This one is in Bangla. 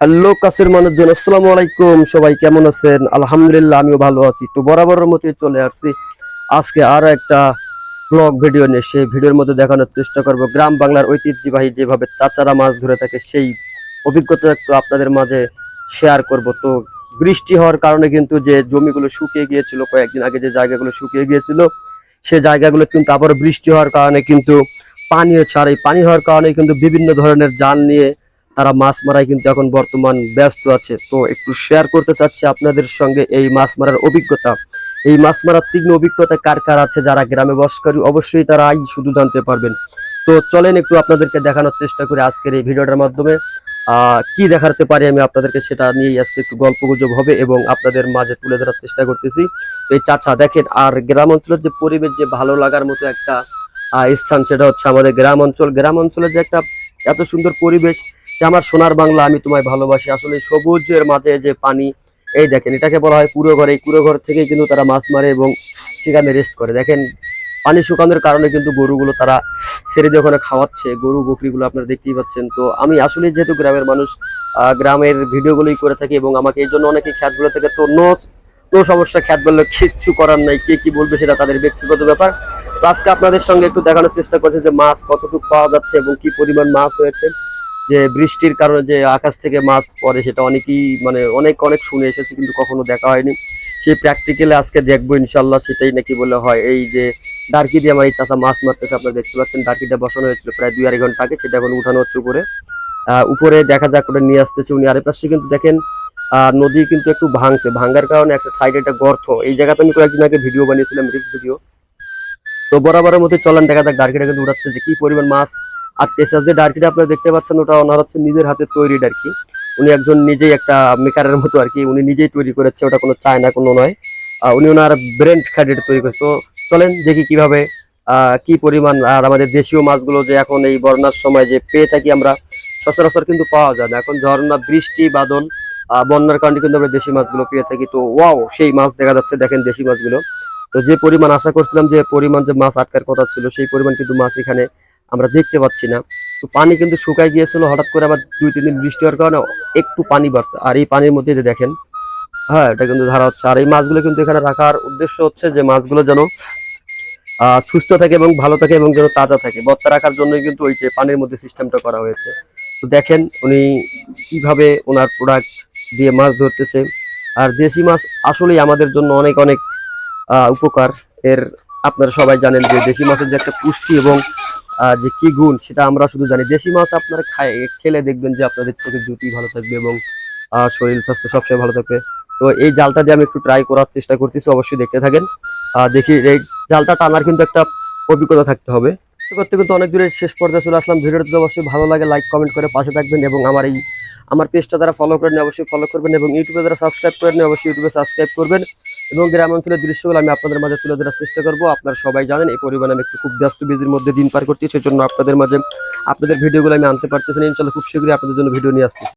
হ্যালো কাছের মানুষজন, আসসালামু আলাইকুম। সবাই কেমন আছেন? আলহামদুলিল্লাহ, আমিও ভালো আছি। তো বরাবরের মতো চলে আসছি আজকে আরো একটা ব্লগ ভিডিও নিয়ে। সেই ভিডিওর মধ্যে দেখানোর চেষ্টা করব গ্রাম বাংলার ঐতিহ্যবাহী যেভাবে চাচারা মাছ ধরে থাকে সেই অভিজ্ঞতা একটু আপনাদের মাঝে শেয়ার করব। তো বৃষ্টি হওয়ার কারণে কিন্তু যে জমিগুলো শুকিয়ে গিয়েছিল, কয়েকদিন আগে যে জায়গাগুলো শুকিয়ে গিয়েছিল সেই জায়গাগুলো কিন্তু আবার বৃষ্টি হওয়ার কারণে কিন্তু পানি হচ্ছে। আর এই পানি হওয়ার কারণে কিন্তু বিভিন্ন ধরনের জাল নিয়ে তারা মাছ মারায় কিন্তু এখন বর্তমান ব্যস্ত আছে। তো একটু শেয়ার করতে চাচ্ছি আপনাদের সঙ্গে এই মাছ মারার অভিজ্ঞতা। এই মাছ মারার তীক্ষ্ণ অভিজ্ঞতা কার কার আছে, যারা গ্রামে বাস করে অবশ্যই তারা আজ শুধু জানতে পারবেন। তো চলেন একটু আপনাদেরকে দেখানোর চেষ্টা করি আজকের এই ভিডিওটার মাধ্যমে। কি দেখাতে পারি আমি আপনাদেরকে সেটা নিয়েই আজকে একটু গল্প গুজব হবে এবং আপনাদের মাঝে তুলে ধরার চেষ্টা করতেছি। এই চাচা দেখেন, আর গ্রাম অঞ্চলের যে পরিবেশ, যে ভালো লাগার মতো একটা স্থান, সেটা হচ্ছে আমাদের গ্রাম অঞ্চল। গ্রাম অঞ্চলের যে একটা এত সুন্দর পরিবেশ, যে আমার সোনার বাংলা আমি তোমায় ভালোবাসি। আসলে সবুজের মাঝে যে পানি, এই দেখেন, এটাকে বলা হয় কুড়ো ঘর। এই কুড়ো ঘর থেকেই কিন্তু তারা মাছ মারে এবং সেখানে রেস্ট করে। দেখেন, পানি শুকানোর কারণে কিন্তু গরুগুলো তারা ছেড়ে দিয়ে ওখানে খাওয়াচ্ছে, গরু বকরিগুলো আপনারা দেখতেই পাচ্ছেন। তো আমি আসলে যেহেতু গ্রামের মানুষ, গ্রামের ভিডিওগুলোই করে থাকি এবং আমাকে এই জন্য অনেকে খ্যাতগুলো থেকে, তো নো নো সমস্যা, খ্যাত বললে কিচ্ছু করার নাই, কে কি বলবে সেটা তাদের ব্যক্তিগত ব্যাপার। তো আজকে আপনাদের সঙ্গে একটু দেখানোর চেষ্টা করছে যে মাছ কতটুকু পাওয়া যাচ্ছে এবং কি পরিমাণ মাছ হয়েছে। যে বৃষ্টির কারণে যে আকাশ থেকে মাছ পড়ে সেটা অনেকেই মানে অনেক অনেক শুনে এসেছে, কিন্তু কখনো দেখা হয়নি। সেই প্র্যাকটিক্যালে আজকে দেখবো ইনশাল্লাহ। সেটাই নাকি বলে হয়, এই যে ডার্কি দিয়ে আমার এই চাচা মাছ মারতেছে, আপনারা দেখতে পাচ্ছেন। ডার্কিটা বসানো হয়েছিল প্রায় 2-2.5 ঘন্টা আগে, সেটা এখন উঠানো হচ্ছে উপরে। উপরে দেখা যাক ওটা নিয়ে আসতেছে উনি। আরেক পাশে কিন্তু দেখেন নদী কিন্তু একটু ভাঙছে, ভাঙার কারণে একটা সাইডে একটা গর্ত। এই জায়গাতে আমি কয়েকদিন আগে ভিডিও বানিয়েছিলাম, রিলস ভিডিও। তো বরাবরের মধ্যে চলেন দেখা যাক ডার্কিটা কিন্তু উঠাচ্ছে যে কি পরিমাণ মাছ। আর পেশার যে ডার্কিটা আপনারা দেখতে পাচ্ছেন, ওটা ওনার হচ্ছে নিজের হাতে তৈরি ডার্কি। উনি একজন নিজেই একটা মেকারের মতো আর কি, উনি নিজেই তৈরি করেছে, ওটা কোনো চায়না কোনো নয়। উনি ওনার ব্র্যান্ড খাডিটা তৈরি করেছে। তো চলেন দেখি কিভাবে কি পরিমাণ। আর আমাদের দেশীয় মাছগুলো যে এখন এই বন্যার সময় যে পেয়ে থাকি আমরা, সচরাচর কিন্তু পাওয়া যায় না। এখন ঝর্ণা, বৃষ্টি, বাদল, বন্যার কারণে কিন্তু আমরা দেশি মাছগুলো পেয়ে থাকি। তো ওয়াও, সেই মাছ দেখা যাচ্ছে, দেখেন দেশি মাছগুলো। তো যে পরিমাণ আশা করছিলাম, যে পরিমাণ যে মাছ আটকার কথা ছিল, সেই পরিমাণ কিন্তু মাছ এখানে আমরা দেখতে পাচ্ছি না। তো পানি কিন্তু শুকাই গিয়েছিল, হঠাৎ করে আবার 2-3 দিন বৃষ্টি হওয়ার কারণে একটু পানি বাড়ছে। আর এই পানির মধ্যে যে দেখেন, হ্যাঁ, এটা কিন্তু ধারা হচ্ছে। আর এই মাছগুলো কিন্তু এখানে রাখার উদ্দেশ্য হচ্ছে যে মাছগুলো যেন সুস্থ থাকে এবং ভালো থাকে এবং যেন তাজা থাকে, বত্তা রাখার জন্যই কিন্তু ওই যে পানির মধ্যে সিস্টেমটা করা হয়েছে। তো দেখেন উনি কিভাবে ওনার প্রোডাক্ট দিয়ে মাছ ধরতেছে। আর দেশি মাছ আসলেই আমাদের জন্য অনেক অনেক উপকার। এর আপনারা সবাই জানেন যে দেশি মাছের যে একটা পুষ্টি এবং যে কি গুণ, সেটা আমরা শুধু জানি। দেশি মাছ আপনারা খেলে দেখবেন যে আপনাদের চোখের জ্যোতি ভালো থাকবে এবং শরীর স্বাস্থ্য সবসময় ভালো থাকবে। তো এই জালটা দিয়ে আমি একটু ট্রাই করার চেষ্টা করতেছি, অবশ্যই দেখতে থাকেন। দেখি এই জালটা টানার কিন্তু একটা অভিজ্ঞতা থাকতে হবে। করতে কিন্তু অনেক দূরে শেষ পর্যায়ে চলে আসলাম। ভিডিওটা যদি অবশ্যই ভালো লাগে লাইক কমেন্ট করে পাশে থাকবেন এবং আমার পেজটা যারা ফলো করেন অবশ্যই ফলো করবেন এবং ইউটিউবে যারা সাবস্ক্রাইব করেন অবশ্যই ইউটিউবে সাবস্ক্রাইব করবেন। এবং গ্রাম অঞ্চলের দৃশ্যগুলো আমি আপনাদের মাঝে তুলে ধরার চেষ্টা করবো। আপনারা সবাই জানেন এই পরিমাণে আমি একটু খুব ব্যস্ত বিজির মধ্যে দিন পার করছি, সেই জন্য আপনাদের মাঝে আপনাদের ভিডিওগুলো আমি আনতে পারতেছি না। ইনশাল্লাহ খুব শীঘ্রই আপনাদের জন্য ভিডিও নিয়ে আসতেছি।